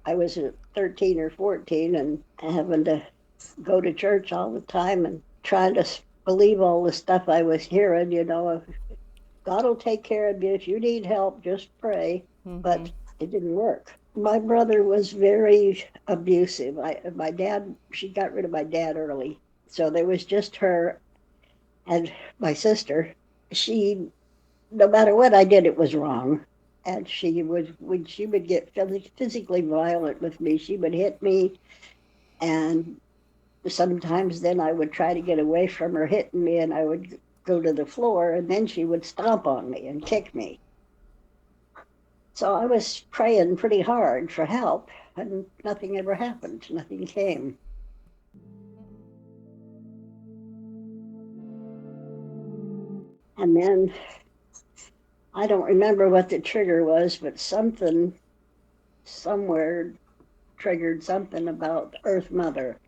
I was 13 or 14 and having to go to church all the time and trying to believe all the stuff I was hearing, God will take care of you. If you need help, just pray. Mm-hmm. But it didn't work. My brother was very abusive. My dad, she got rid of my dad early. So there was just her and my sister. She, no matter what I did, it was wrong. And when she would get physically violent with me, she would hit me. And sometimes then I would try to get away from her hitting me and I would go to the floor and then she would stomp on me and kick me. So I was praying pretty hard for help, and nothing ever happened. Nothing came. And then I don't remember what the trigger was, but something somewhere triggered something about Earth Mother.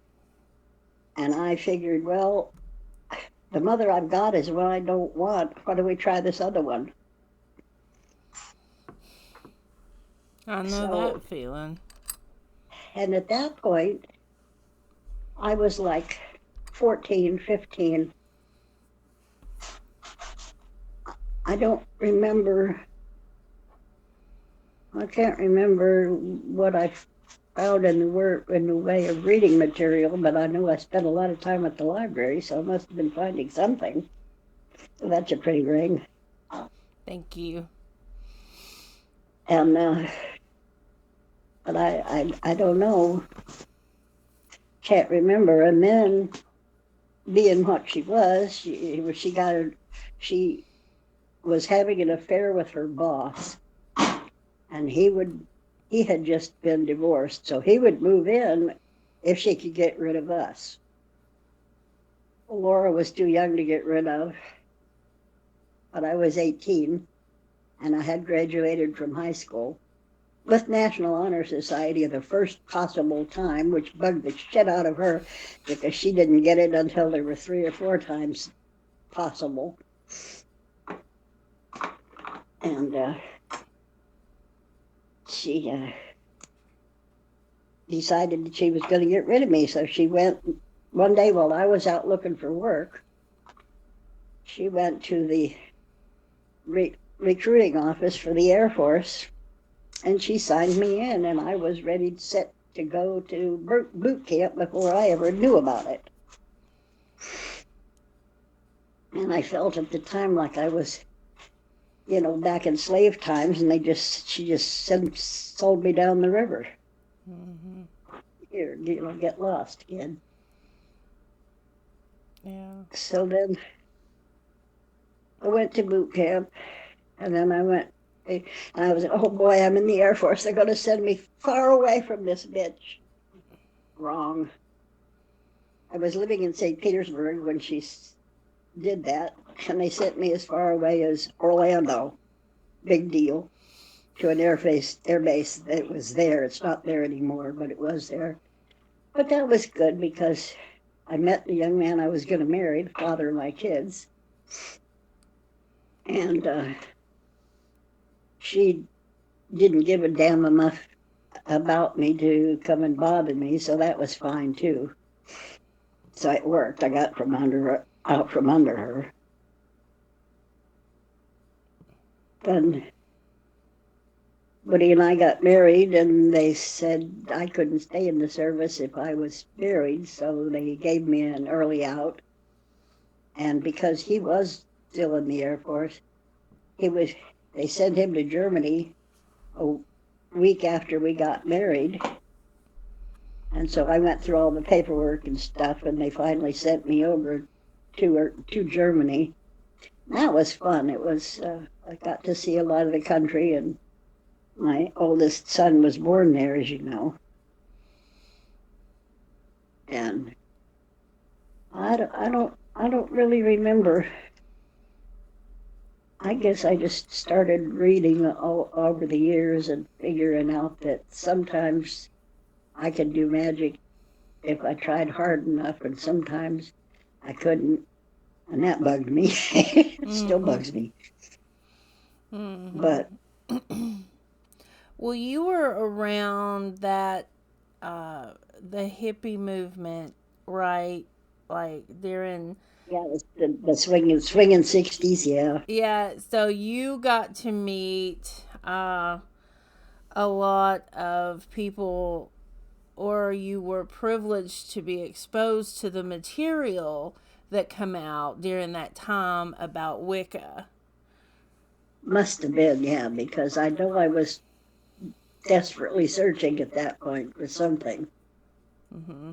And I figured, well, the mother I've got is one I don't want. Why don't we try this other one? I know So, that feeling. and at that point, I was like 14, 15. I don't remember, I can't remember what I found in the way of reading material, but I know I spent a lot of time at the library, so I must have been finding something. So that's a pretty ring. Thank you. And but I don't know, can't remember. And then being what she was having an affair with her boss, and he had just been divorced, so he would move in if she could get rid of us. Laura was too young to get rid of, but I was 18 and I had graduated from high school with National Honor Society at the first possible time, which bugged the shit out of her because she didn't get it until there were 3 or 4 times possible. And she decided that she was going to get rid of me. So she went one day while I was out looking for work. She went to the recruiting office for the Air Force and she signed me in, and I was ready to set to go to boot camp before I ever knew about it. And I felt at the time like I was, back in slave times, and she just sold me down the river. Mm-hmm. Here, get lost, kid. Yeah. So then I went to boot camp, and then and I was, oh boy, I'm in the Air Force. They're going to send me far away from this bitch. Wrong. I was living in St. Petersburg when she did that, and they sent me as far away as Orlando. Big deal. To an air base that was there. It's not there anymore, but it was there. But that was good because I met the young man I was going to marry, the father of my kids, and she didn't give a damn enough about me to come and bother me, so that was fine too. So it worked. I got out from under her. Then Woody and I got married, and they said I couldn't stay in the service if I was married, so they gave me an early out. And because he was still in the Air Force, he was. They sent him to Germany a week after we got married, and so I went through all the paperwork and stuff, and they finally sent me over to Germany. That was fun. It was. I got to see a lot of the country, and my oldest son was born there, as you know. And I don't really remember. I guess I just started reading all over the years and figuring out that sometimes I could do magic if I tried hard enough, and sometimes I couldn't, and that bugged me. It still Mm-hmm. bugs me. Mm-hmm. But Well, you were around that the hippie movement, right? Like during Yeah, the swinging 60s. Yeah, yeah, so you got to meet a lot of people, or you were privileged to be exposed to the material that come out during that time about Wicca. must have been. Yeah, because I know I was desperately searching at that point for something, Mm-hmm.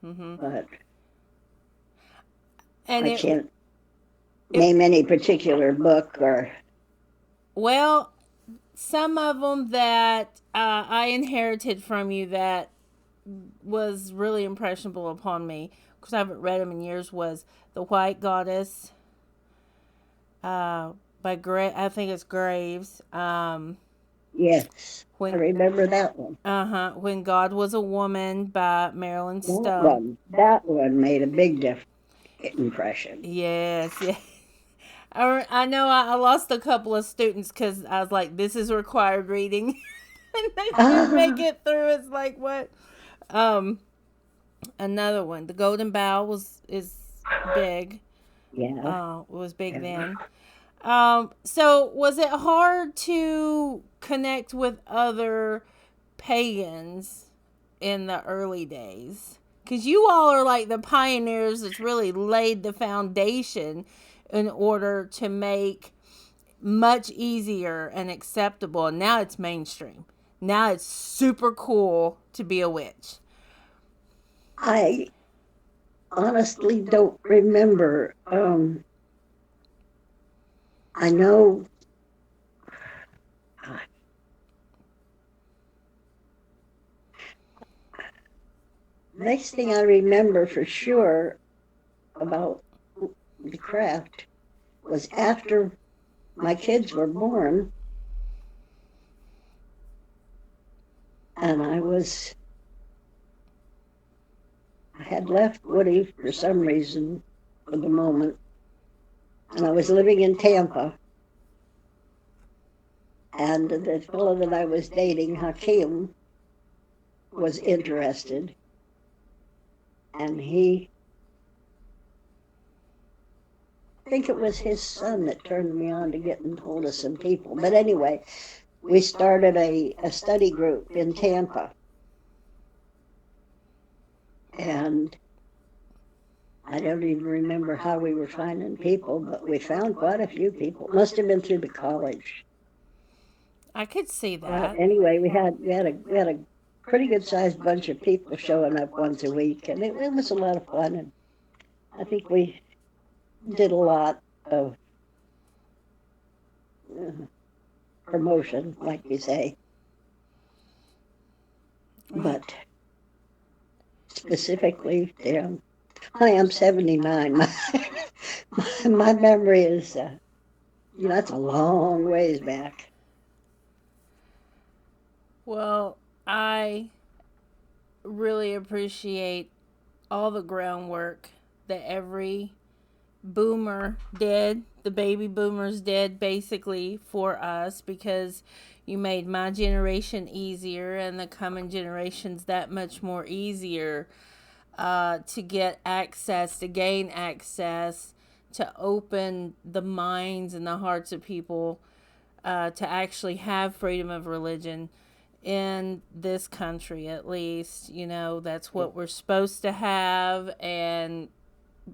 Mm-hmm. but And I it can't it name any particular book or. well, some of them that I inherited from you that was really impressionable upon me because I haven't read them in years was The White Goddess uh, by I think it's Graves. Yes, I When remember that one. When God Was a Woman by Marilyn That Stone. one, that one made a big impression. Yes, yeah. I know I lost a couple of students because I was like, this is required reading. And they didn't make Ah, it through. It's like, what? Um, Another one, The Golden Bough is big. yeah, Was big yeah. then. So was it hard to connect with other pagans in the early days? Because you all are like the pioneers that's really laid the foundation in order to make much easier and acceptable. And now it's mainstream. Now it's super cool to be a witch. I honestly don't remember. I know. uh, Next thing I remember for sure about the craft was after my kids were born, and I had left Woody for some reason for the moment, and I was living in Tampa, and the fellow that I was dating, Hakim, was interested, and I think it was his son that turned me on to getting hold of some people. But anyway, we started a study group in Tampa, and I don't even remember how we were finding people, but we found quite a few people. Must have been through the college. I could see But that. anyway, we had a pretty good sized bunch of people showing up once a week, and it was a lot of fun. And I think we did a lot of uh, promotion, like you say. Yeah. But specifically, honey, I'm 79. My memory is, that's a long ways back. Well, I really appreciate all the groundwork that every boomer did, the baby boomers did basically for us because you made my generation easier and the coming generations that much more easier to get access, to gain access, to open the minds and the hearts of people to actually have freedom of religion in this country, at least. You know, that's what we're supposed to have. And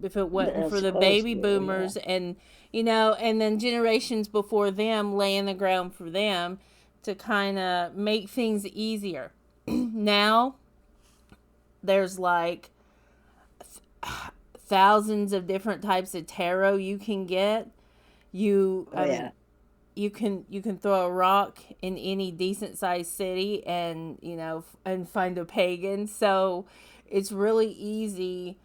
if it wasn't for the Supposed baby to, yeah. boomers and, and then generations before them laying the ground for them to kind of make things easier. Now, there's like thousands of different types of tarot you can get. Oh I mean, yeah. you can throw a rock in any decent sized city and and find a pagan. So it's really easy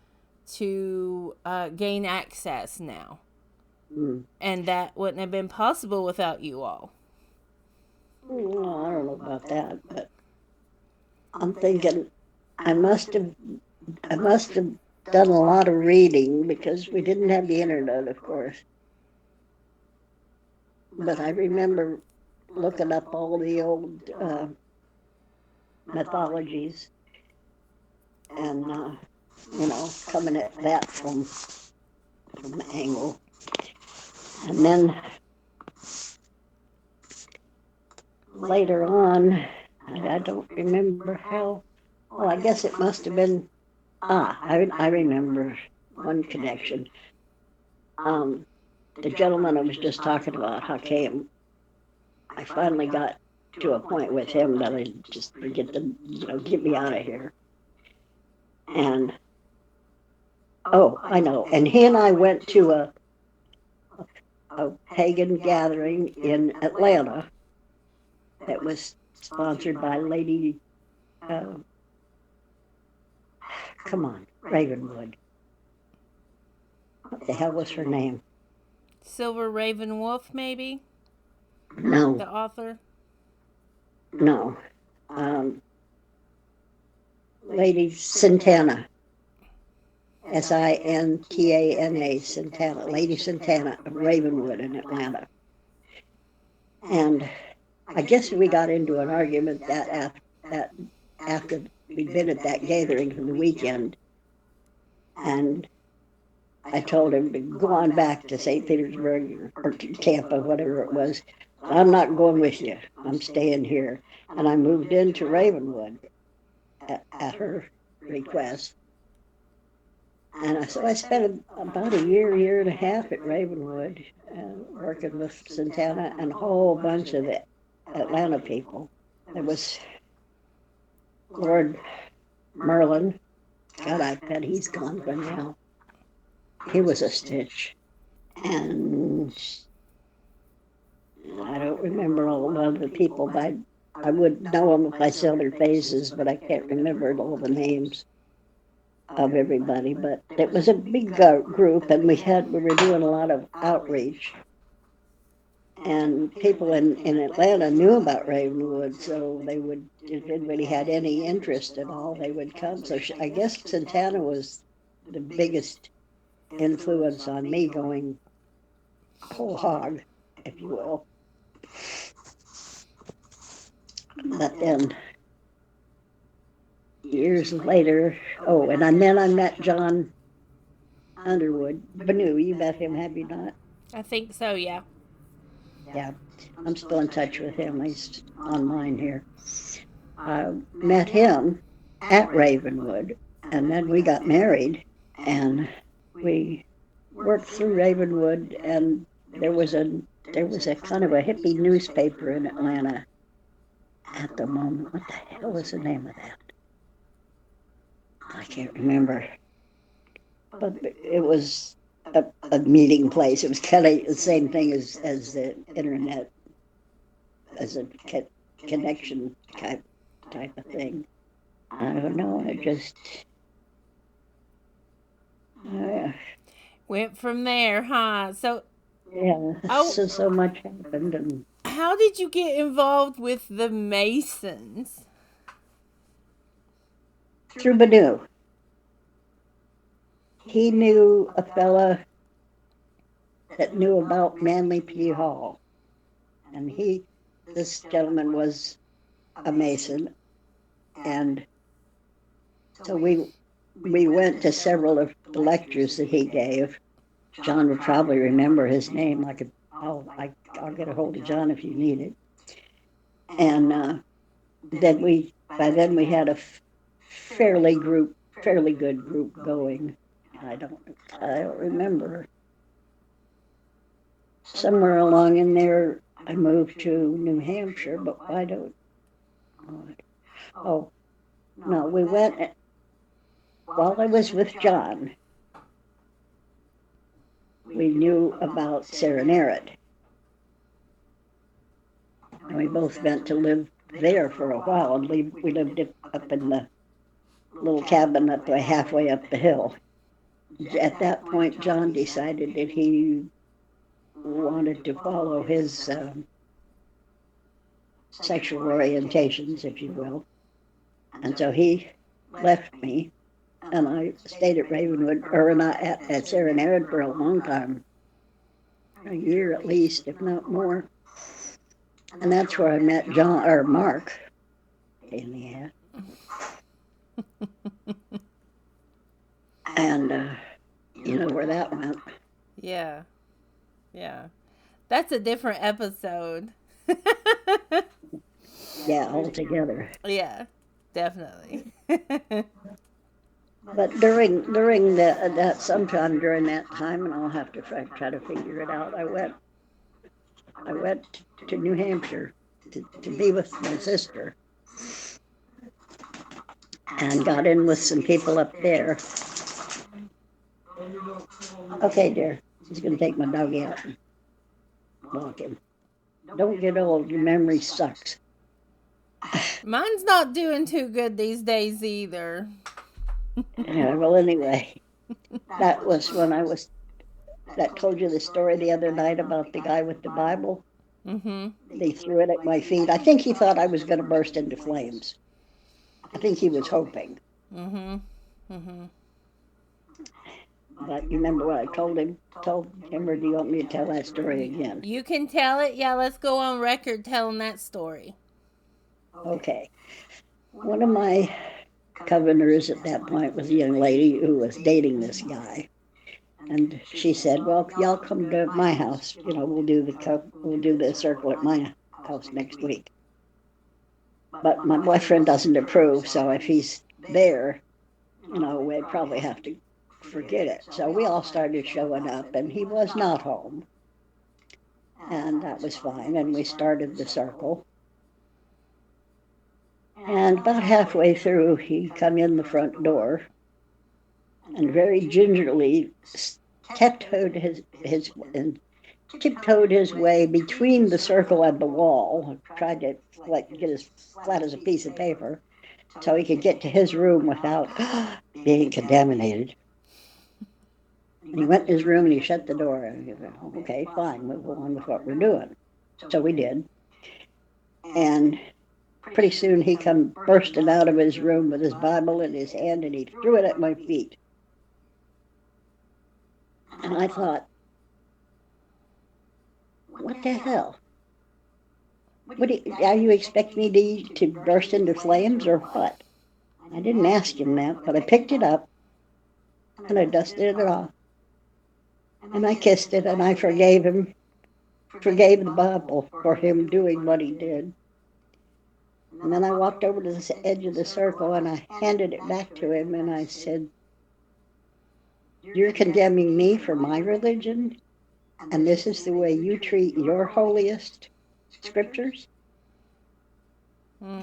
to gain access now, Mm. and that wouldn't have been possible without you all. Well, I don't know about that, but I'm thinking I must have I must have done a lot of reading because we didn't have the internet, of course. But I remember looking up all the old mythologies and coming at that from the angle. And then later on, I don't remember how. Well, I guess it must have been. I remember one connection. Um, the gentleman I was just talking about, how came I finally got to a point with him that I just forget to, get me out of here. And oh, I know. And he and I went to a pagan gathering in Atlanta that was sponsored by Lady, uh, come on, Ravenwood. What the hell was her name? Silver Raven Wolf, maybe? No, The author? no. Um, Lady Santana. Sintana, Santana, Lady Santana of Ravenwood in Atlanta. And I guess we got into an argument that after we'd been at that gathering for the weekend, and I told him to go on back to St. Petersburg or to Tampa, whatever it was. I'm not going with you. I'm staying here. And I moved into Ravenwood at her request. And so I spent about a year and a half at Ravenwood, working with Santana and a whole bunch of the Atlanta people. There was Lord Merlin. God, I bet he's gone by now. He was a stitch. And I don't remember all of the people, but I would know them if I saw their faces, but I can't remember all the names of everybody. But it was a big group, and we were doing a lot of outreach. And people in Atlanta knew about Ravenwood, so they would, if anybody had any interest at all, they would come. So I guess Santana was the biggest influence on me going whole hog, if you will. But then years later, oh, and then I met John Underwood. Banu, you met him, have you not? I think so, yeah. Yeah, I'm still in touch with him. He's online here. I met him at Ravenwood, and then we got married, and we worked through Ravenwood, and there was a kind of a hippie newspaper in Atlanta at the moment. What the hell was the name of that? I can't remember, but it was a meeting place. It was kind of the same thing as the internet, as a connection type of thing. I don't know. I just uh, Went from there, huh? So, yeah. oh, So much happened, and how did you get involved with the Masons? through Badu, he knew a fella that knew about Manly P. Hall, and this gentleman was a Mason, and so we went to several of the lectures that he gave. John would probably remember his name. I'll get a hold of John if you need it. And then by then we had a fairly good group going. I don't remember. Somewhere along in there, I moved to New Hampshire, but why don't? Oh no, we went while I was with John. We knew about Serenarid, and we both went to live there for a while. And we lived up in the little cabin halfway up the hill. At that point, John decided that he wanted to follow his sexual orientations, if you will. And so he left me, and I stayed at Ravenwood, or not at Serenarid for a long time, a year at least, if not more. And that's where I met John or Mark in the end. And you know where that went. Yeah. Yeah. That's a different episode. Yeah, altogether. Yeah, definitely. But during that sometime during that time, and I'll have to try to figure it out. I went to New Hampshire to be with my sister, and got in with some people up there. Okay, dear, he's going to take my doggy out and walk him. Don't get old. Your memory sucks. Mine's not doing too good these days either. Yeah, well, anyway, that was when I was that told you the story the other night about the guy with the Bible. Mhm. They threw it at my feet. I think he thought I was going to burst into flames. I think he was hoping. Mhm. Mhm. But you remember what I told him, or do you want me to tell that story again? You can tell it. Yeah, let's go on record telling that story. Okay. One of my governors at that point was a young lady who was dating this guy. And she said, "Well, y'all come to my house. We'll do the circle at my house next week." But my boyfriend doesn't approve, so if he's there, we'd probably have to forget it. So we all started showing up, and he was not home, and that was fine. And we started the circle. And about halfway through, he come in the front door and very gingerly tiptoed and tiptoed his way between the circle and the wall, tried to get as flat as a piece of paper so he could get to his room without being contaminated. And he went in his room and he shut the door. And he said, "Okay, fine, we'll go on with what we're doing." So we did. And pretty soon he come bursting out of his room with his Bible in his hand and he threw it at my feet. And I thought, what the hell? Are you expecting me to burst into flames or what? I didn't ask him that, but I picked it up and I dusted it off. And I kissed it and I forgave the Bible for him doing what he did. And then I walked over to the edge of the circle and I handed it back to him and I said, "You're condemning me for my religion, and this is the way you treat your holiest scriptures?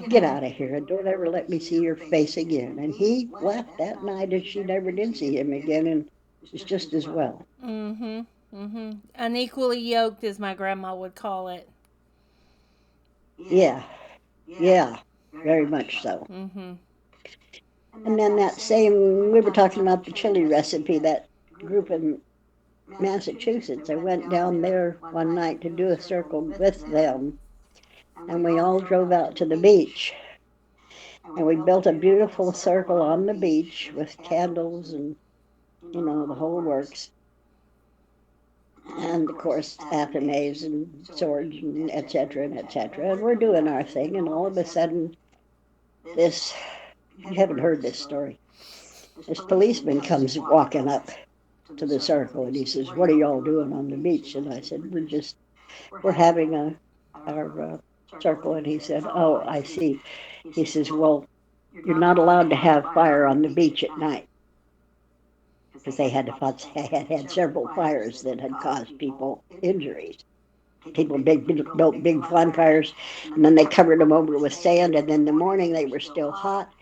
Get Mhm. out of here and don't ever let me see your face again." And he left that night and she never did see him again, and it's just as well. Mhm. Mhm. Unequally yoked, as my grandma would call it. Yeah, yeah, very much so. Mhm. And then we were talking about the chili recipe, that group in Massachusetts. I went down there one night to do a circle with them, and we all drove out to the beach. And we built a beautiful circle on the beach with candles and, the whole works. And of course, Athanays and swords and et cetera and et cetera. And we're doing our thing, and all of a sudden, this you haven't heard this story. This policeman comes walking up to the circle and he says, "What are y'all doing on the beach?" And I said, "We're having our circle." And he said, "Oh, I see." He says, "Well, you're not allowed to have fire on the beach at night," because they had several fires that had caused people injuries. People built big bonfires, and then they covered them over with sand, and then in the morning they were still hot,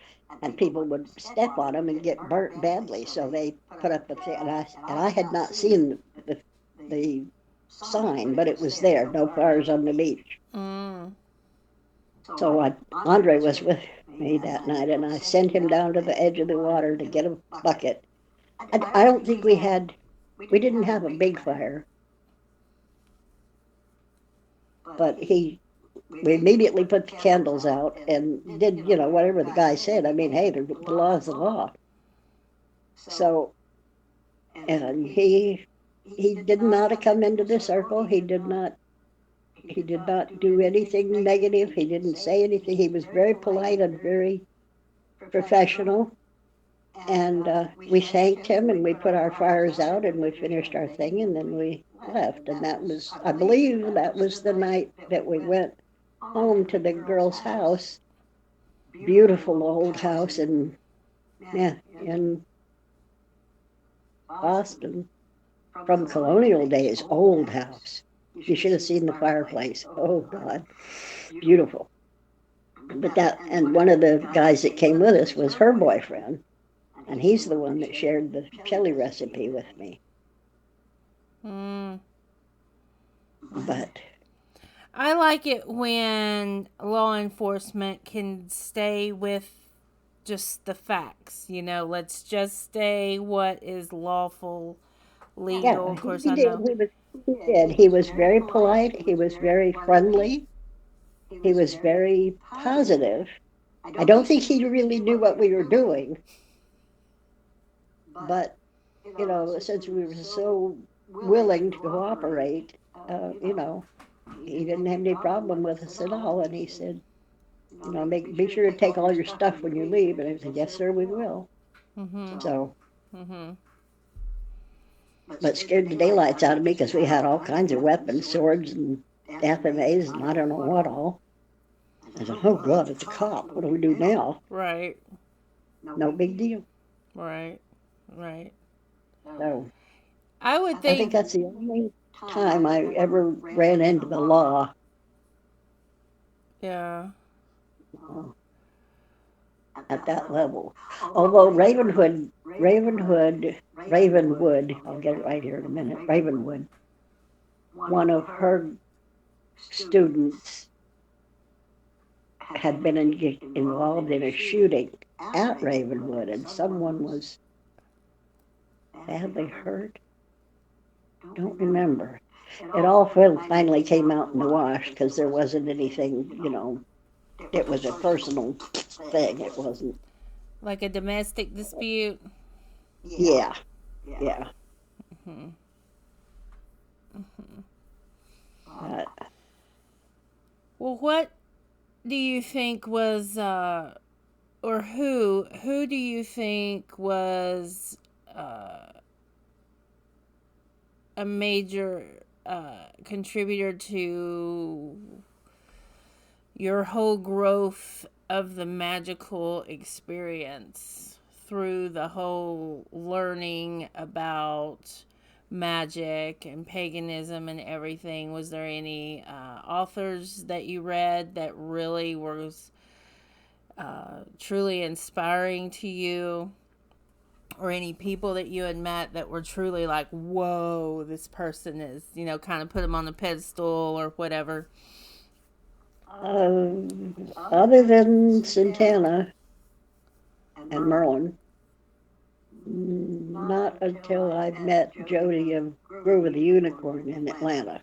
and people would step on them and get burnt badly. So they put up a thing, and I had not seen the sign, but it was there: "No fires on the beach." Mm. So Andre was with me that night, and I sent him down to the edge of the water to get a bucket. I don't think we didn't have a big fire, but we immediately put the candles out and did, whatever the guy said. I mean, hey, the law is the law. So, and he did not come into the circle. He did not He did not do anything negative. He didn't say anything. He was very polite and very professional. And we thanked him and we put our fires out and we finished our thing and then we left. And that was, I believe, that was the night that we went home to the girl's house. Beautiful old house in, yeah, in Boston from colonial days, old house. You should have seen the fireplace. Oh, God, beautiful. But that, and one of the guys that came with us was her boyfriend, and he's the one that shared the chili recipe with me. Mm. But I like it when law enforcement can stay with just the facts. Let's just stay what is lawful, yeah, legal. Of course, he I did. know. He did. He was very polite. He was very friendly. He was very positive. I don't think he really knew what we were doing, but since we were so willing to cooperate, he didn't have any problem with us at all. And he said, be sure to take all your stuff when you leave. And I said, yes, sir, we will. Mhm. So, Mhm. but scared the daylights out of me because we had all kinds of weapons, swords and FMAs and I don't know what all. I said, oh God, it's a cop. What do we do now? Right. No big deal. Right. Right. So I would I think think. that's the only time I ever ran into the law Yeah. uh, at that level. Although Ravenwood, I'll get it right here in a minute, Ravenwood, one of her students had been involved in a shooting at Ravenwood, and someone was badly hurt. Don't remember. It all finally came out in the wash because there wasn't anything, it was a personal thing. It wasn't, Like a domestic dispute. yeah, yeah. Mhm. But Well, what do you think was, or who do you think was uh, a major contributor to your whole growth of the magical experience through the whole learning about magic and paganism and everything? Was there any authors that you read that really was truly inspiring to you, or any people that you had met that were truly like, whoa, this person is, kind of put them on the pedestal or whatever? other than Santana and Merlin, not until I met Jody of Grove of the Unicorn in Atlanta.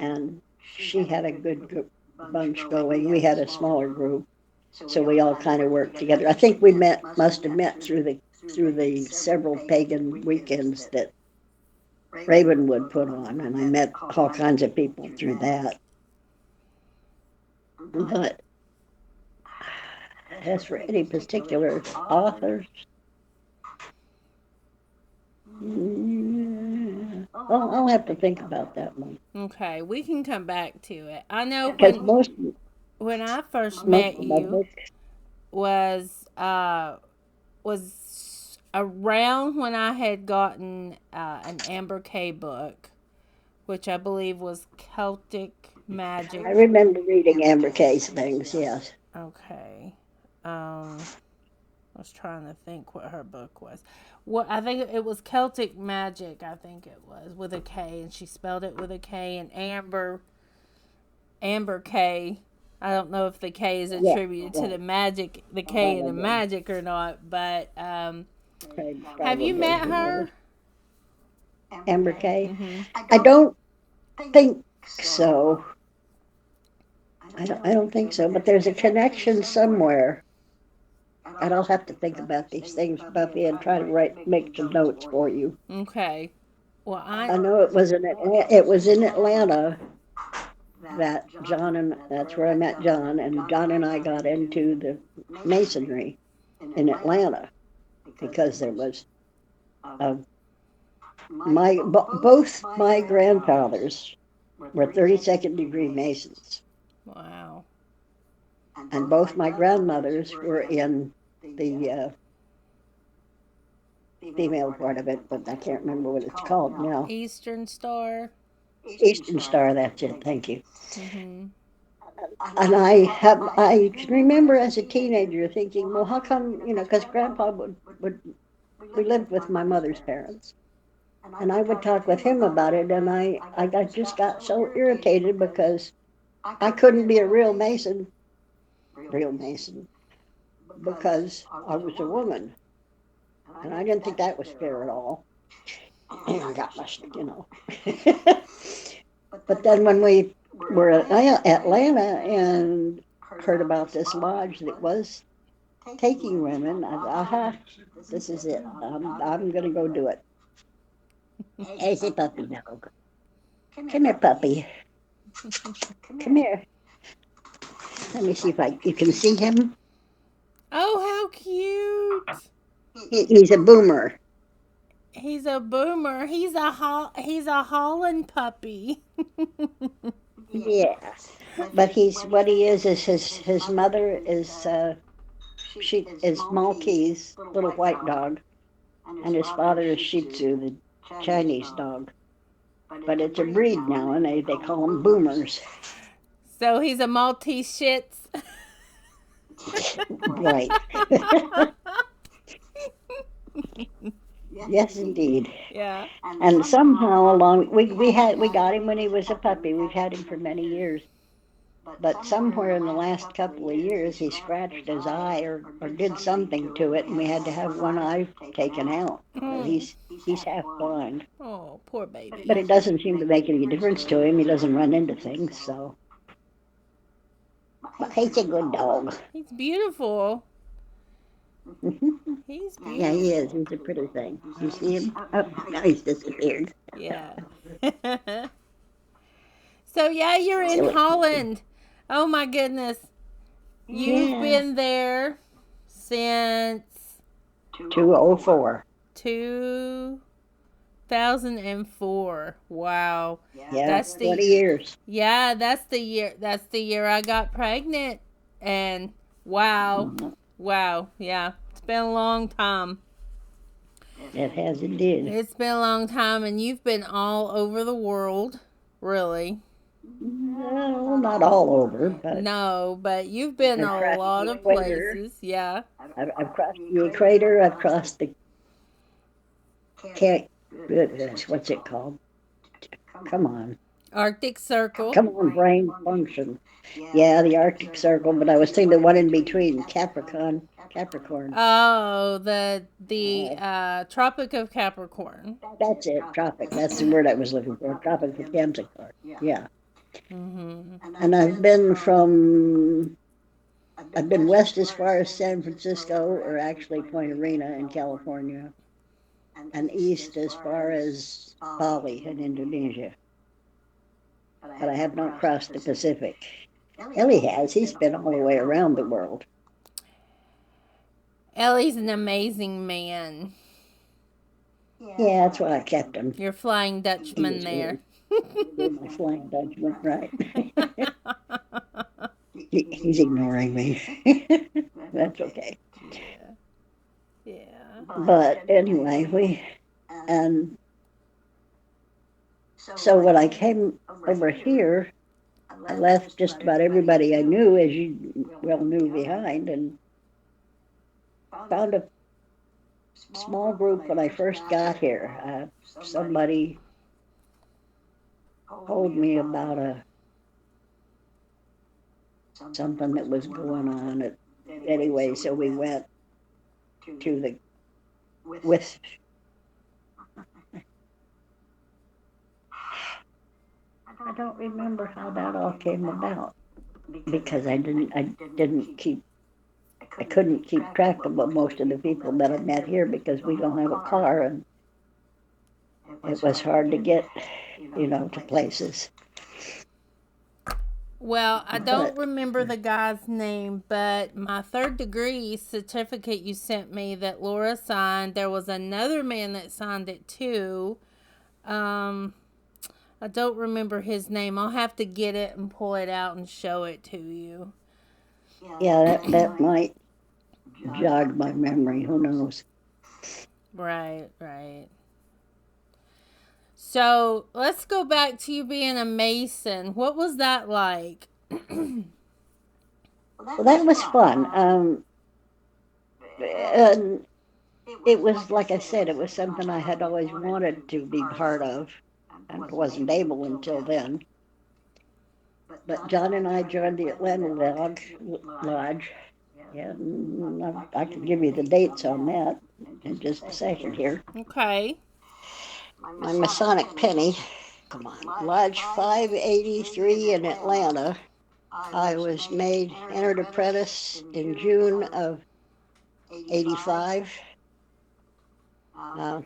And she had a good bunch going. We had a smaller group, so we all kind of worked together. I think we must have met through the several pagan weekends that Ravenwood put on, and I met all kinds of people through that. But as for any particular authors, I'll have to think about that one Okay, we can come back to it. I know because when I first most met of my you books, was around when I had gotten an Amber K book, which I believe was Celtic I Magic. remember reading Amber Case things. Yes, Okay. I was trying to think what her book was. What I think it was Celtic Magic. I think it was with a K, and she spelled it with a K. And Amber K. I don't know if the K is yeah, attributed to right. the magic, the K in the Probably, magic or not. But have you probably. met her? Amber Case. Mm-hmm. I don't think so. I don't think so. But there's a connection somewhere, and I'll have to think about these things, Buffy, and try to make some notes for you. Okay. Well, I know it was in Atlanta that John and that's where I met John, and John and I got into the masonry in Atlanta because there was a, both my grandfathers were 32nd degree Masons, wow. and both my grandmothers were in the female part of it, but I can't remember what it's called now. Eastern Star. Eastern Star, that's it. Thank you. Mm-hmm. And I can remember as a teenager thinking, well, how come, because Grandpa would we lived with my mother's parents, and I would talk with him about it, and I just got so irritated because I couldn't be a real Mason, because I was a woman, and I didn't think that was fair at all. And I got my. But then when we were at Atlanta and heard about this lodge that was taking women, I thought, aha, this is it. I'm going to go do it. Hey, say puppy dog. Come here, puppy. Come here. Let me see if you can see him. Oh, how cute! He's a boomer. He's a boomer. He's a Holland puppy. Yeah, but he's what he is his mother is she is Maltese, little white dog, and his father is Shih Tzu, the Chinese dog. But it's a breed now, and they call them boomers. So he's a Maltese Shits. Right. Yes, indeed. Yeah. And somehow along we got him when he was a puppy. We've had him for many years. But somewhere in the last couple of years, he scratched his eye or did something to it, and we had to have one eye taken out. So Mm. he's half blind. Oh, poor baby. But it doesn't seem to make any difference to him. He doesn't run into things, so. But he's a good dog. He's beautiful. He's beautiful. Yeah, he is. He's a pretty thing. You see him? Oh, now he's disappeared. Yeah. So yeah, you're in Holland. Oh my goodness. You've been there since 204. 2004. Wow. Yeah, That's 20 years. Yeah, that's the year. That's the year I got pregnant. And wow. Wow. Yeah. It's been a long time. It has indeed. It's been a long time, and you've been all over the world, really. No, not all over, but No, but you've been a lot of places. Yeah. I've crossed the equator. I've crossed the can't. What's it called? Come on. Arctic Circle. Come on, brain function. Yeah, the Arctic Circle, but I was thinking the one in between, Capricorn. Oh, the Tropic of Capricorn. That's it, tropic. That's the word I was looking for. Tropic of Capricorn. Yeah. Mm-hmm. And I've been west as far as San Francisco, or actually Point Arena in California, and east as far as Bali in Indonesia. But I have not crossed the Pacific. Ellie has. He's been all the way around the world. Ellie's an amazing man. Yeah, that's why I kept him. Your Flying Dutchman there. My Flying Dutchman, right. He's ignoring me. That's okay. Yeah. But anyway, and so when I came over here, I left just about everybody I knew, as you well knew, behind, and found a small group when I first got here. Somebody told me about something that was going on. Anyway, so we went to the with. I don't remember how that all came about because I couldn't keep track of most of the people that I met here because we don't have a car, and it was hard to get, to places. Well, I don't But remember the guy's name, but my third degree certificate you sent me that Laura signed, there was another man that signed it too. Um, I don't remember his name. I'll have to get it and pull it out and show it to you. yeah, that might jog my memory. Who knows? Right, right. So let's go back to you being a Mason. What was that like? Well, that was fun. And it was, like I said, it was something I had always wanted to be part of and wasn't able until then. But John and I joined the Atlanta Lodge. Yeah, I can give you the dates on that in just a second here. Okay. My Masonic penny, come on, Lodge 583 in Atlanta. I was made entered apprentice in June of 85. Uh,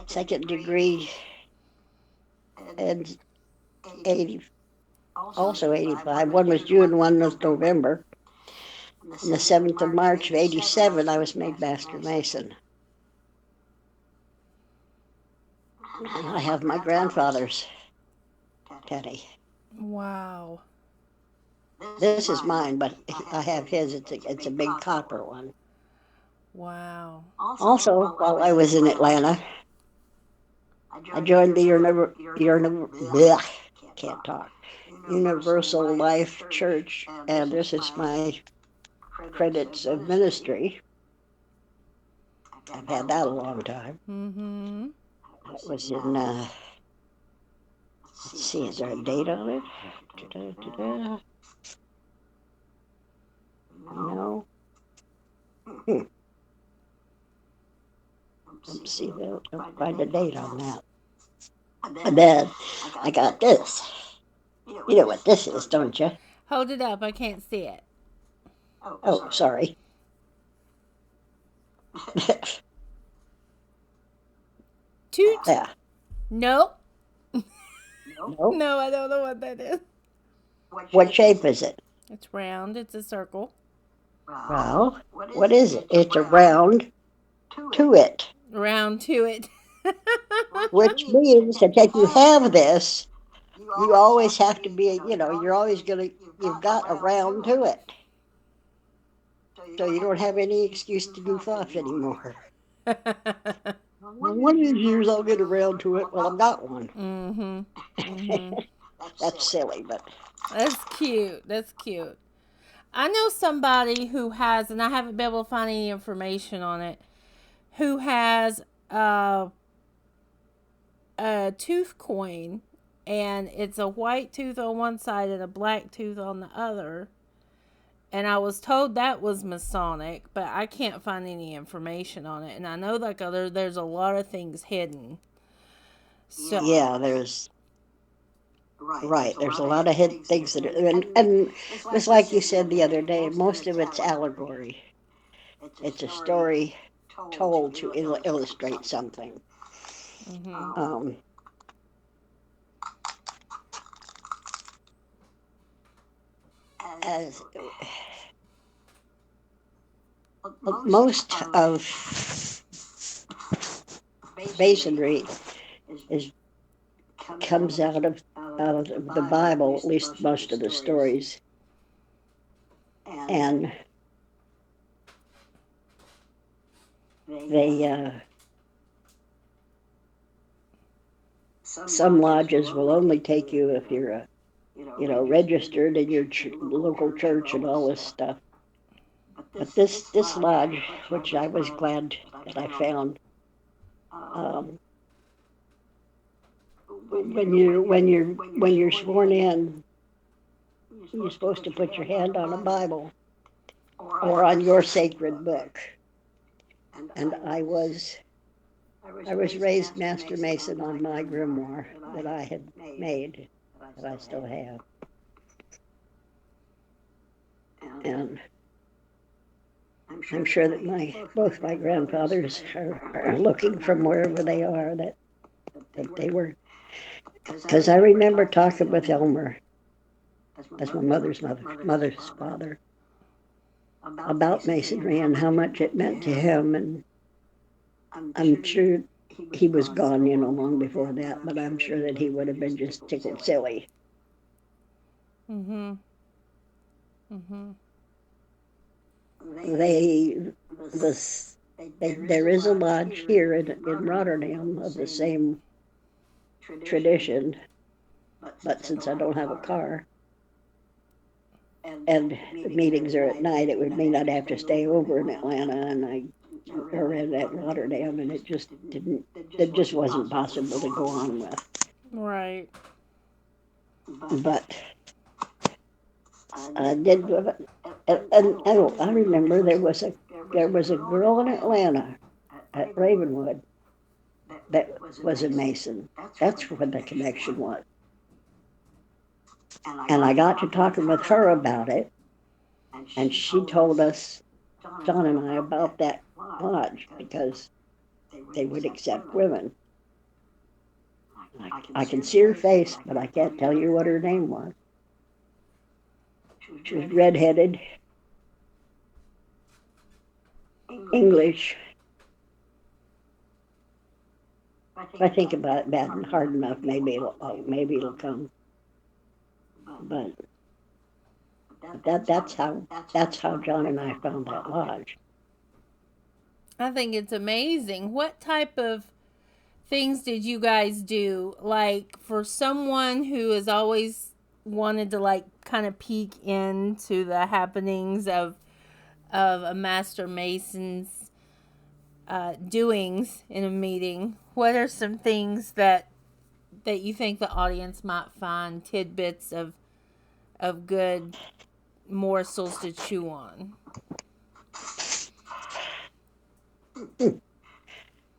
Second degree and 80, also 85. One was June, one was November. On the 7th of March of 87, I was made Master Mason. And I have my grandfather's penny. Wow. This is mine, but I have his. It's a big copper one. Wow. Also, while I was in Atlanta, I joined the bleh, can't talk, Universal Life Church, and this is my credits of ministry. I've had that a long time. Mm-hmm. That was in, let's see, is there a date on it? Da-da-da-da. No. Let's see, don't find a date on that. And then I got this. You know what this is, don't you? Hold it up. I can't see it. Oh, sorry. Toot. Yeah. Nope. Nope. No, I don't know what that is. What shape is it? It's round. It's a circle. Well, what is it? It's a round to it, Round to it. which means that if you have this, you always have to be, you're always you've got a round to it. So you don't have any excuse to goof off anymore. Well, one of these years I'll get around to it. Well, I've got one. Mm-hmm. Mm-hmm. That's silly, but That's cute. That's cute. I know somebody who has, and I haven't been able to find any information on it, who has a tooth coin, and it's a white tooth on one side and a black tooth on the other. And I was told that was Masonic, but I can't find any information on it. And I know like there's a lot of things hidden. So yeah, there's right. There's a lot of hidden things that, and it's like you said the other day. Most of it's allegory. It's a story told to illustrate something. Mm-hmm. As most of masonry is comes out of the Bible, at least most of the stories, and they some lodges will only take you if you're registered in your local church and all this stuff. But this lodge, which I was glad that I found, um, when you're sworn in, you're supposed to put your hand on a Bible or on your sacred book. And I was raised Master Mason on my grimoire that I had made, that I still have. And I'm sure that both my grandfathers are looking from wherever they are that they were. Because I remember talking with Elmer, as my mother's father, about masonry and how much it meant to him. And I'm sure he was gone, long before that, but I'm sure that he would have been just tickled silly. Mm-hmm. Mm-hmm. They, this, there is a lodge here in Rotterdam of the same tradition, but since I don't have a car and the meetings are at night, it would mean I'd have to stay over in Atlanta and I or in at Rotterdam, and it just wasn't possible to go on with. Right. But I did, and I remember there was a girl in Atlanta at Ravenwood that was a Mason. That's where the connection was. And I got to talking with her about it, and she told us, John and I, about that lodge because they would accept women. I can see her face, but I can't tell you what her name was. She was redheaded, English. If I think about it bad and hard enough, maybe it'll come. But that's how John and I found that lodge. I think it's amazing. What type of things did you guys do? Like for someone who has always wanted to like kind of peek into the happenings of a master mason's doings in a meeting, what are some things that you think the audience might find tidbits of good morsels to chew on?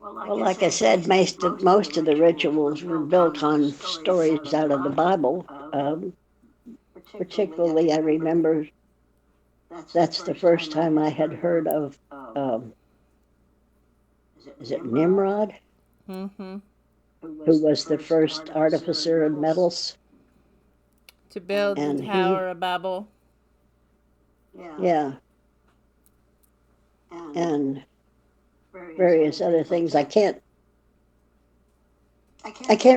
Well, like I said, most of the rituals were built on stories out of the Bible. Particularly, I remember that's the first time I had heard of, um, is it Nimrod, Mm-hmm. who was the first artificer of metals, To build the and he, Tower of Babel. yeah, and various other things. I can't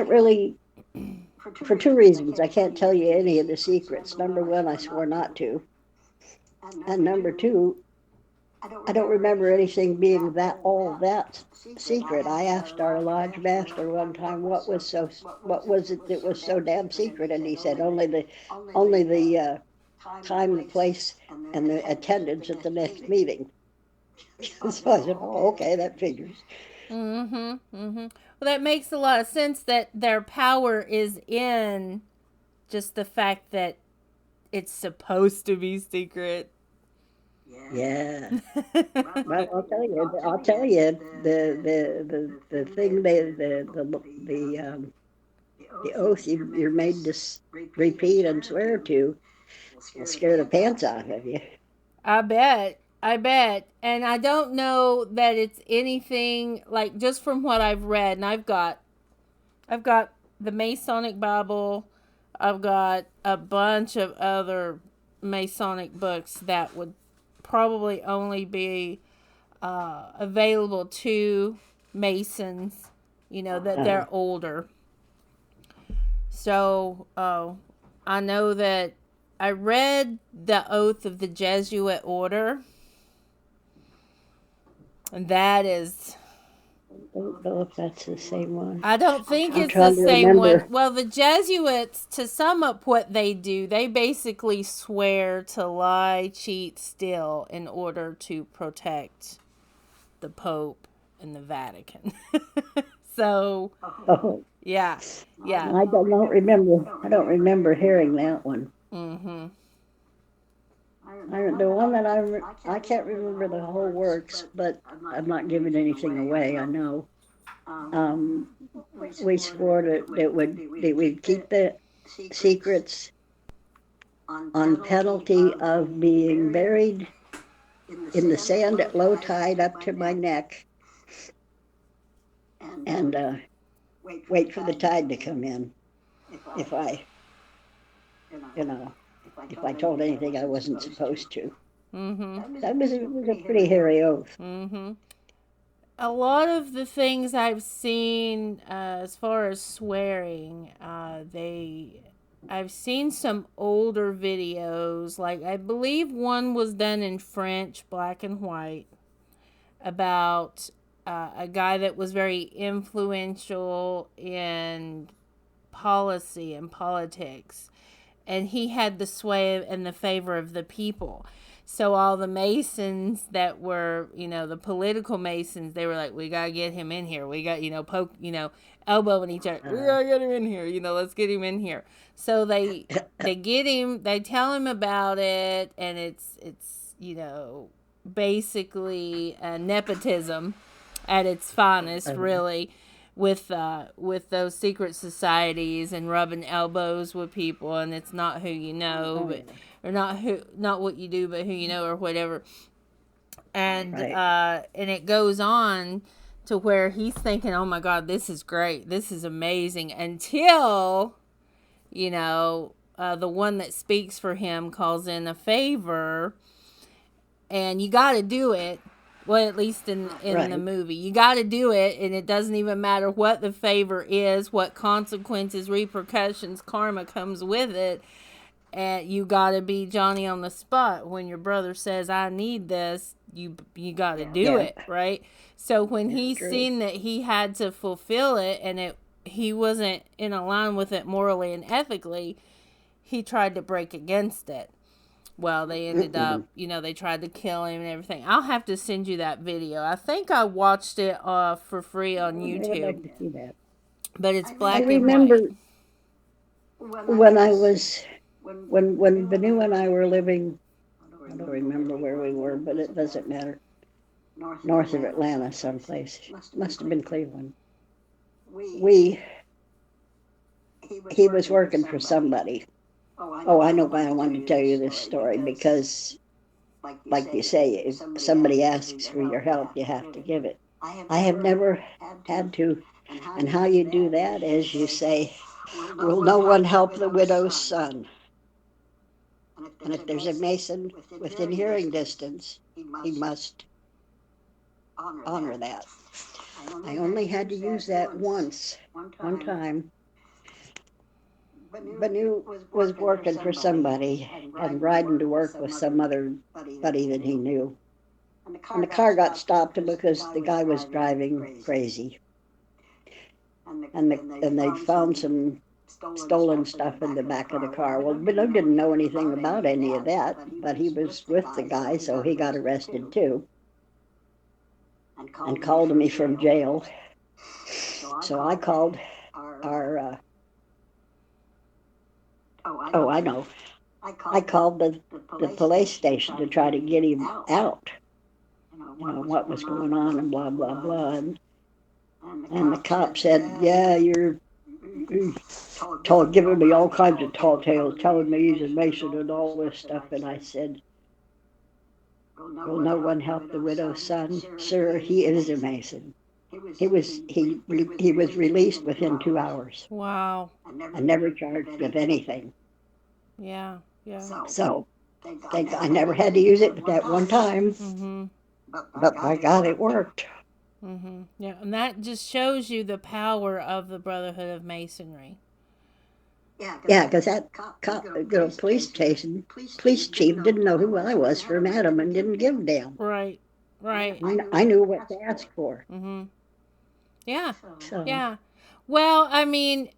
really, for two reasons. I can't tell you any of the secrets. Number one, I swore not to, and number two, I don't remember anything being that secret. I asked our lodge master one time what was it that was so damn secret, and he said only the time, the place, and the attendance at the next meeting. So I said, oh, okay, that figures. Mm-hmm. Mm-hmm. Well, that makes a lot of sense that their power is in just the fact that it's supposed to be secret. Yeah. Well, I'll tell you, the thing the oath you're made to repeat and swear to will scare the pants off of you. I bet. I bet. And I don't know that it's anything like just from what I've read, and I've got the Masonic Bible. I've got a bunch of other Masonic books that would probably only be available to Masons, that Uh, they're older. So I know that I read the Oath of the Jesuit Order, and that is. I don't know if that's the same one. I don't think I'm it's the trying to same one. remember. Well, the Jesuits, to sum up what they do, they basically swear to lie, cheat, steal in order to protect the Pope and the Vatican. So, Oh, yeah, yeah. I don't remember. I don't remember hearing that one. Mm-hmm. The one that I can't remember the whole works, but I'm not giving anything away. I know. Um, we swore that we'd keep the secrets on penalty of being buried in the sand at low tide up to my neck, and wait for the tide to come in. If I, you know, if I told anything I wasn't supposed to. Mm-hmm. That was a pretty hairy oath. Mm-hmm. A lot of the things I've seen, as far as swearing, I've seen some older videos. Like, I believe one was done in French, black and white, about a guy that was very influential in policy and politics, and he had the sway and the favor of the people. So all the Masons that were, the political Masons, they were like, we gotta get him in here. We got, poke, elbowing each other. We gotta get him in here. Let's get him in here. So they get him. They tell him about it, and it's basically nepotism at its finest, really, with those secret societies and rubbing elbows with people, and it's not who you know, but or not what you do, but who you know, or whatever. And and it goes on to where he's thinking, oh my God, this is great, this is amazing, until the one that speaks for him calls in a favor, and you got to do it. Well, at least in the movie, you got to do it, and it doesn't even matter what the favor is, what consequences, repercussions, karma comes with it. And you got to be Johnny on the spot. When your brother says, I need this, you got to do it, right? So when he seen that he had to fulfill it, and he wasn't in a line with it morally and ethically, he tried to break against it. Well, they ended up, they tried to kill him and everything. I'll have to send you that video. I think I watched it for free on YouTube. I would like to see that. But it's black and white. I remember when I was, when Benu and I were living, I don't remember where we were, but it doesn't matter, north of Atlanta someplace. Must have been Cleveland. He was working for somebody. Oh, I know why I wanted to tell you this story, because, like you say, if somebody asks for your help, you have to give it. I have never had to, and how you do that is you say, will no one help the widow's son? And if there's a Mason within hearing distance, he must honor that. I only had to use that once, one time. Benu was working for somebody and riding to work with some other buddy that he knew. And the car got stopped because the guy was driving crazy. And they found some stolen stuff in the back of the car. Well, Benu didn't know anything about any of that, but he was with the guy, so he got arrested too. And called me from jail. So I called our oh, I know. I called the police station to try to get him out. What was going on and blah, blah, blah. And the cop said, yeah, you're giving me all kinds of tall tales, telling me he's a Mason and all this stuff. And I said, will no one help the widow's son? Sir, he is a Mason. He was released within 2 hours. Wow. And never charged with anything. Yeah. So I never had to use it but that one time. Mm-hmm. But by God, it worked. Mm-hmm. Yeah, and that just shows you the power of the Brotherhood of Masonry. Yeah, because that police chief didn't know who I was from Adam and didn't give a damn. Right. I knew what to ask for. Mm-hmm. Yeah. Yeah. Well, I mean,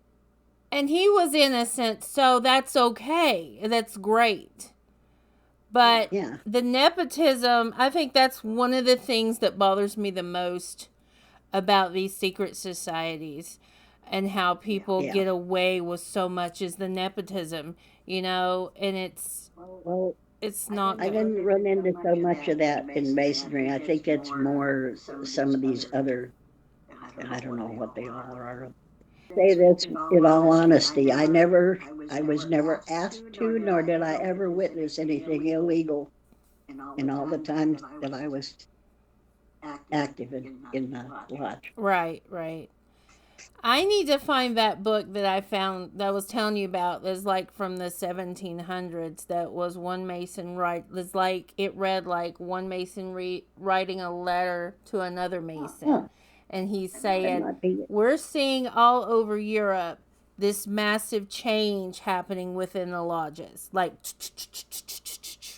and he was innocent, so that's okay. That's great. But the nepotism, I think that's one of the things that bothers me the most about these secret societies, and how people get away with so much is the nepotism, and it's not. I didn't run into so much of that in Masonry. I think it's more some of these other, I don't know what they all are. Say this in all honesty, I was never asked to, nor did I ever witness anything illegal. in all the times that I was active in the lodge. Right, right. I need to find that book that I found that I was telling you about. That's like from the 1700s. That was one Mason was like it read like one Mason writing a letter to another Mason, Huh, and he's that saying, might be. "We're seeing all over Europe this massive change happening within the lodges, like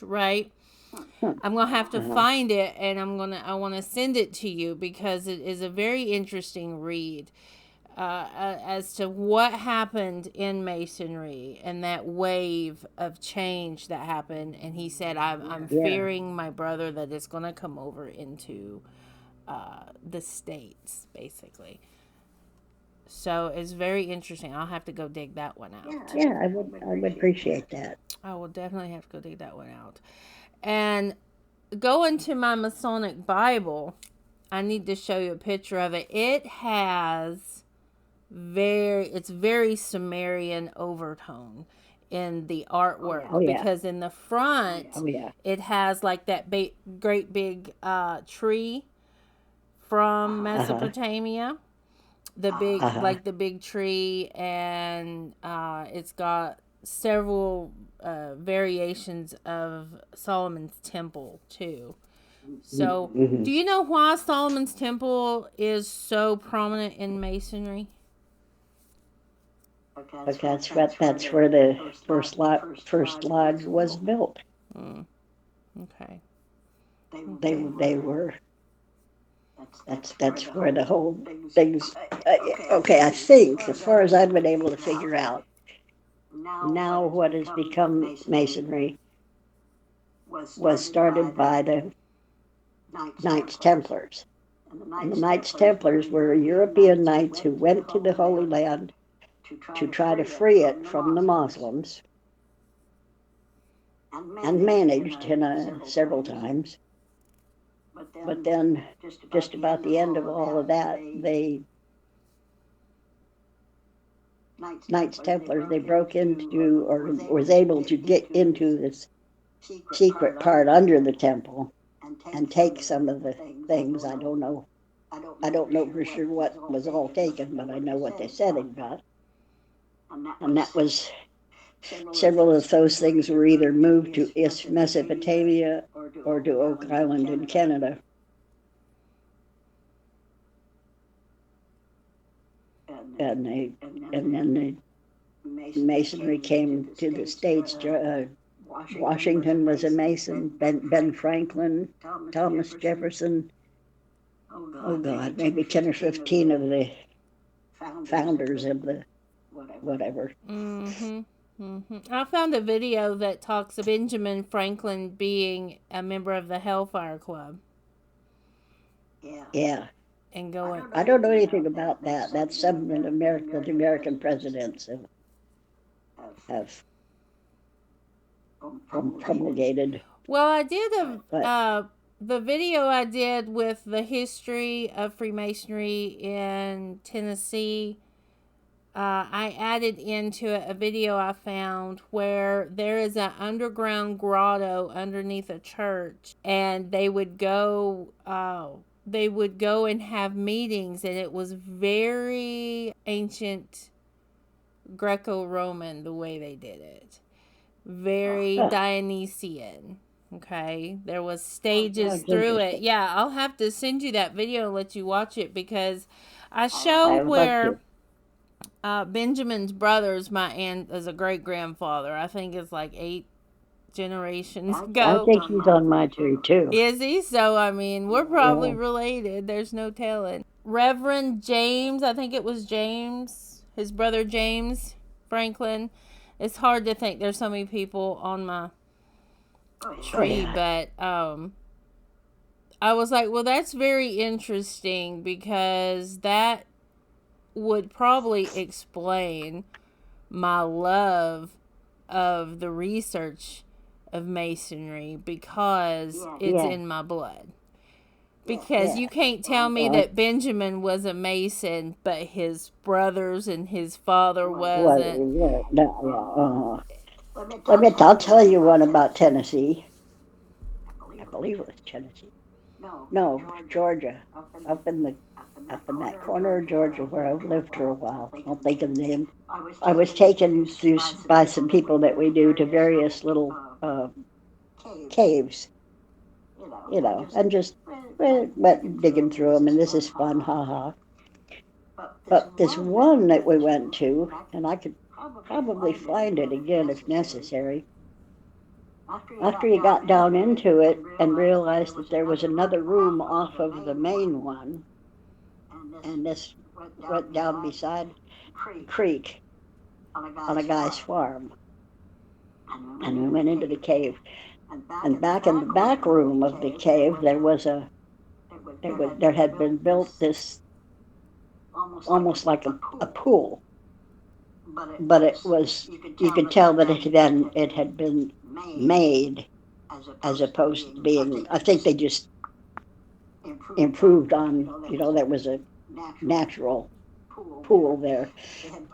right." Huh. I'm gonna have to Uh-huh. find it, and I want to send it to you because it is a very interesting read as to what happened in masonry and that wave of change that happened. And he said, I'm Yeah, fearing my brother that it's going to come over into the States, basically. So it's very interesting. I'll have to go dig that one out. yeah, I would appreciate that. I will definitely have to go dig that one out. And going to my Masonic Bible, I need to show you a picture of it. It has it's very Sumerian overtone in the artwork Oh yeah, because in the front oh yeah. it has like that great big tree from Uh huh. Mesopotamia, the big Uh huh. like the big tree, and it's got several variations of Solomon's temple too. So, Mm-hmm. do you know why Solomon's temple is so prominent in masonry? But that's where the first lodge was built. Mm, okay. They were. That's where the whole things. Okay, I think as far as I've been able to figure out now, what has become masonry was started by the Knights Templars. And the Knights Templars were European knights who went to the Holy Land to try to free it from the Muslims, and managed several times. But then, just about the end of all of that, they Knights Templars they broke into or was able to get into this secret part under the temple and take some of the things. I don't know. I don't know for sure what was all taken, but I know what they said it got. And that was several of those things were either moved to East Mesopotamia or to Oak Island in Canada. And then the masonry came to the States. Washington was a Mason. Ben Franklin, Thomas Jefferson. Oh God, maybe 10 or 15 of the founders of the whatever. Mm-hmm. Mm-hmm. I found a video that talks of Benjamin Franklin being a member of the Hellfire Club Yeah, and going. I don't know anything about that. That's something that the American presidents have promulgated. Well, I did But the video I did with the history of Freemasonry in Tennessee. I added into it a video I found where there is an underground grotto underneath a church, and they would go. They would go and have meetings, and it was very ancient Greco-Roman the way they did it. Very huh, Dionysian. Okay, there was stages sounds through it. interesting. Yeah, I'll have to send you that video and let you watch it because I I show would like where to. Benjamin's brothers, my aunt is a great grandfather. I think it's like 8 generations I ago. think he's on my tree too. Is he? So, I mean, we're probably Yeah. related. There's no telling. Reverend James, I think it was James, his brother James Franklin. It's hard to think there's so many people on my Oh tree, yeah. but I was like, well, that's very interesting because that would probably explain my love of the research of masonry because it's Yeah. in my blood. Because Yeah. you can't tell me Well, that Benjamin was a Mason, but his brothers and his father what? wasn't. Yeah. No. Yeah. I'll tell you one about Tennessee. believe it was Tennessee. No, Georgia, up in the up in that corner of Georgia where I've lived for a while. I don't think of the name. I was taken through by some people that we knew to various little caves, and just went digging through them. And this is fun, haha. But this one that we went to, and I could probably find it again if necessary. After you got down into it and realized that there was another room off of the main one, and this went down beside the creek on a guy's farm. And we went into the cave. And back in the back room of the cave, there had been built this almost like a pool, but it was, you could tell that it had been made as opposed to being, I think they just improved on, there was a natural pool there.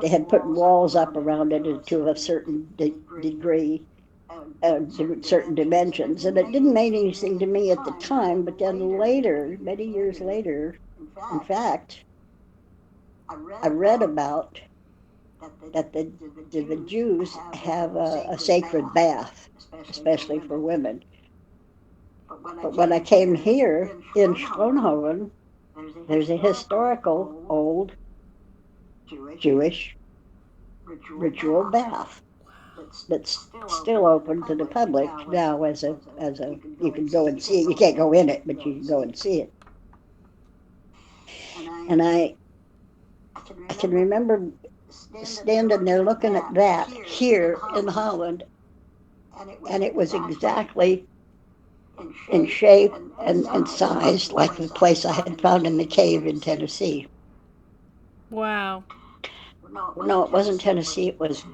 They had put walls up around it to a certain degree, certain dimensions, and it didn't make anything to me at the time, but then later, many years later, in fact, I read about that the Jews have a sacred bath, especially for women. But when I came here in Schronhoven, there's a historical old Jewish ritual bath that's still open to the public now as a you can go and see it. You can't go in it, but you can go and see it. And I can remember standing there looking at that here in Holland, and it was exactly in shape and size like the place I had found in the cave in Tennessee. Wow. No, it wasn't Tennessee. It was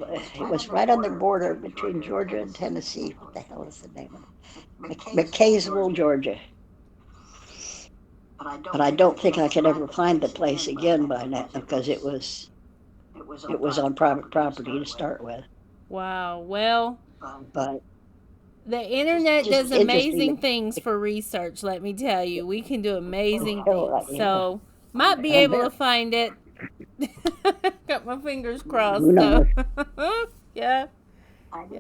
right on the border between Georgia and Tennessee. What the hell is the name of it? McCaysville, Georgia. But I don't think I could ever find the place again by now because it was on private property to start with. Wow. Well, But the internet just does interesting. amazing things for research, let me tell you. We can do amazing things. Yeah, So, might be I able bet. to find it. Got my fingers Who crossed. So, knows? yeah.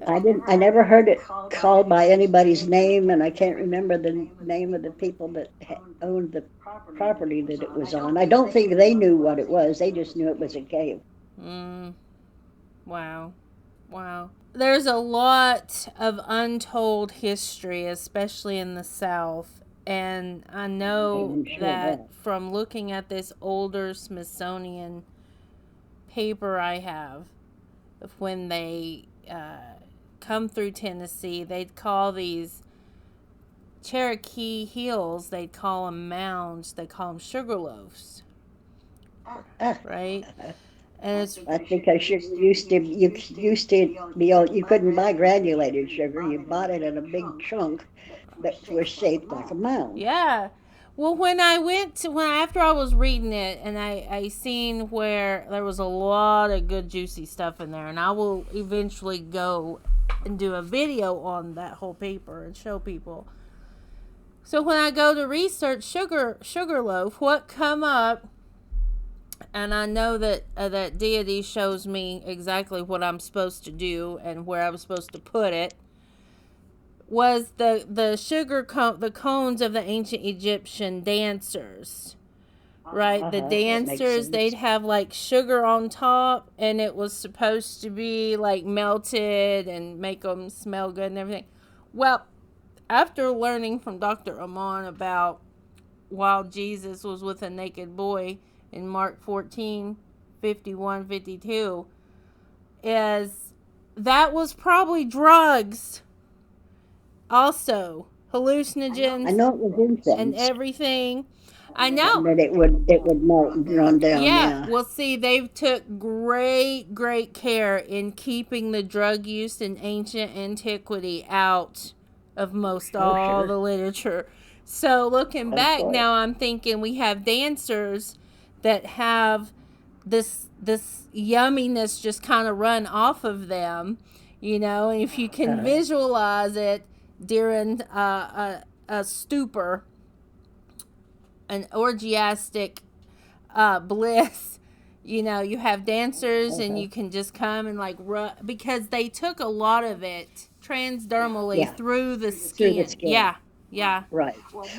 I didn't. I never heard it called by anybody's name, and I can't remember the name of the people that owned the property that it was on. I don't think they knew what it was. They just knew it was a cave. Mm, wow. Wow. There's a lot of untold history, especially in the South. And I know I'm sure of that that. from looking at this older Smithsonian paper I have of when they come through Tennessee, they'd call these Cherokee hills, they'd call them mounds, they call them sugar loaves, Ah, right? And it's that's because sugar used to be all, you couldn't buy granulated sugar. You bought it in a big chunk that was shaped like a mound. yeah. Well, when I went to when after I was reading it and I seen where there was a lot of good juicy stuff in there, and I will eventually go and do a video on that whole paper and show people. So when I go to research sugar loaf, what come up, and I know that that deity shows me exactly what I'm supposed to do and where I'm supposed to put it, was the the cones of the ancient Egyptian dancers, right? The That makes dancers, they'd sense. have like sugar on top, and it was supposed to be like melted and make them smell good and everything. Well, after learning from Dr. Amon about while Jesus was with a naked boy in Mark 14, 51, 52, is that was probably drugs also, I hallucinogens know it was and incense, everything. I and know. that it would melt and run down. Yeah, Yeah, well, see, they've took great care in keeping the drug use in ancient antiquity out of most oh all sure, the literature. So looking of back course. now, I'm thinking we have dancers that have this yumminess just kind of run off of them, and if you can Uh, visualize it during a stupor, an orgiastic bliss. You know, you have dancers and you can just come and like because they took a lot of it transdermally Yeah, through the through the skin. skin. Yeah, yeah. Right.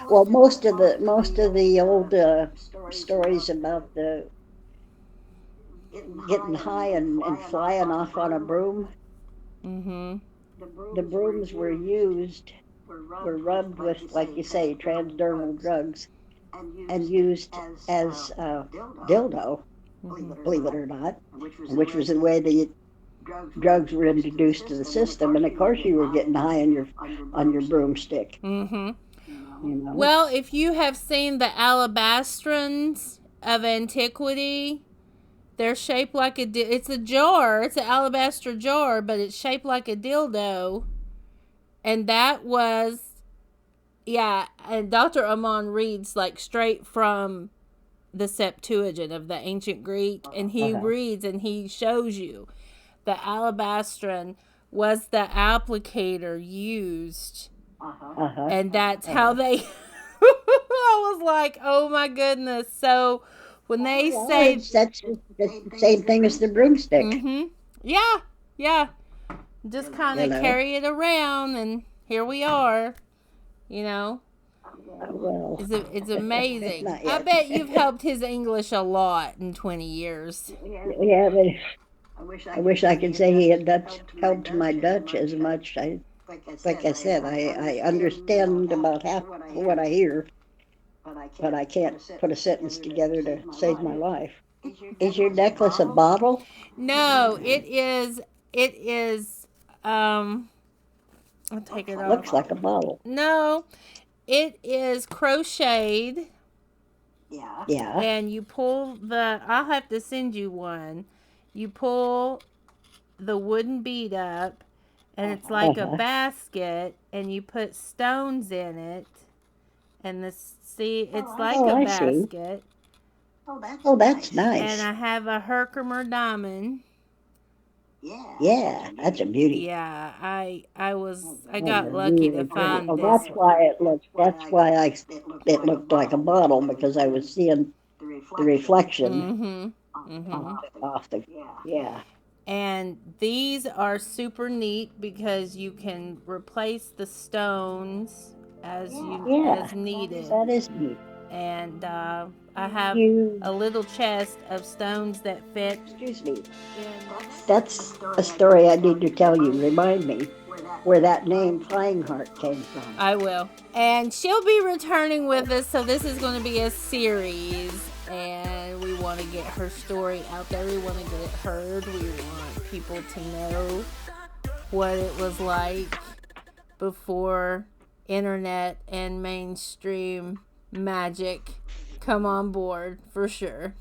Well, most of the old stories about the getting high and flying off on a broom, Mm-hmm. the brooms were rubbed with, like you say, transdermal drugs and used as dildo, believe it or not, and which was the way the drugs were introduced to the system. And of course, you were getting high on your broomstick. Mm-hmm. You know. Well, if you have seen the alabastrons of antiquity, they're shaped like it's a jar. It's an alabaster jar, but it's shaped like a dildo. And that was, yeah, and Dr. Amon reads like straight from the Septuagint of the ancient Greek, and he Uh-huh. reads and he shows you the alabastron was the applicator used, Uh-huh. and that's how they. I was like, oh my goodness! So when they Well, say, that's the same thing as the broomstick. mm-hmm, yeah, yeah, just kind You of know. carry it around, and here we are. You know, Well, it's amazing. not I yet. bet you've helped his English a lot in 20 years. Yeah, but I wish I could say he had helped my Dutch as much. Like I said, I understand about half of what I hear, but I can't put a sentence together to save my life. Is your necklace a bottle? No, it is. It is. I'll take it off. Looks like a bottle. No, it is crocheted, Yeah. and you pull the. I'll have to send you one. You pull the wooden bead up, and it's like a Uh-huh. basket, and you put stones in it, and it's like Oh, a I see. basket, Oh, that's and nice. I have a Herkimer diamond. Yeah, that's a beauty. Yeah, I That's got a lucky to really pretty. find Oh, this that's one. why it looked. That's why it looked like a bottle because I was seeing the reflection Mm-hmm. Mm-hmm. off the. Yeah. And these are super neat because you can replace the stones Yeah, as needed. that is neat. And I have You, a little chest of stones that fit excuse me. in. That's a story I need to tell you. Remind me where that name Flyingheart came from. I will. And she'll be returning with us, so this is going to be a series. And we want to get her story out there. We want to get it heard. We want people to know what it was like before internet and mainstream magic come on board for sure.